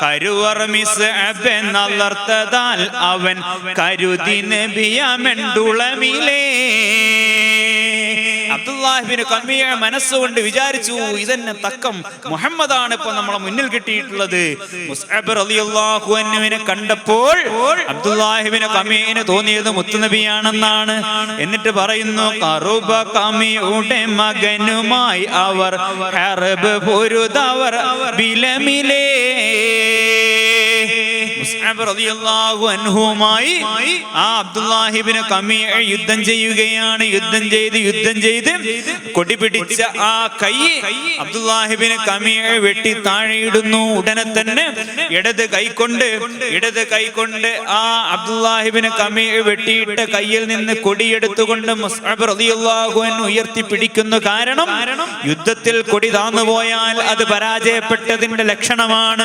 കരുവർ മിസ്അബ് എന്നർത്ഥത്താൽ അവൻ കരുതി നബിയമെണ്ടുളമിലേ. അബ്ദുല്ലാഹിബ്നു ഖമിയ മനസ്സുകൊണ്ട് വിചാരിച്ചു, ഇതന്നെ തക്കം മുഹമ്മദാണ് ഇപ്പൊ നമ്മളെ മുന്നിൽ കിട്ടിയിട്ടുള്ളത്. മുസ്അബ് റളിയല്ലാഹു അൻഹുവിനെ കണ്ടപ്പോൾ അബ്ദുല്ലാഹിബ്നു ഖമിയന് തോന്നിയത് മുത്തുനബിയാണെന്നാണ്. എന്നിട്ട് പറയുന്നു, ഖറുബ ഖമിയുടെ മകനുമായി അവർ ഹർബ് പൊരുതവർ ബിലമിലേ. മുസ്അബ് റളിയല്ലാഹു അൻഹുമായി ആ അബ്ദുല്ലാഹിബ്നു ഖമിയ യുദ്ധം ചെയ്യുകയാണ്. യുദ്ധം ചെയ്ത് കൊടി പിടിച്ച ആ കൈ അബ്ദുല്ലാഹിബ്നു ഖമിയ വെട്ടി താഴെയിടുന്നു. ഉടനെ തന്നെ ഇടത് കൈകൊണ്ട് ആ അബ്ദുല്ലാഹിബ്നു ഖമിയ വെട്ടിയിട്ട കയ്യിൽ നിന്ന് കൊടിയെടുത്തുകൊണ്ട് മുസ്അബ് റളിയല്ലാഹു അൻഹു ഉയർത്തി പിടിക്കുന്നു. കാരണം യുദ്ധത്തിൽ കൊടി താന്നുപോയാൽ അത് പരാജയപ്പെട്ടതിന്റെ ലക്ഷണമാണ്.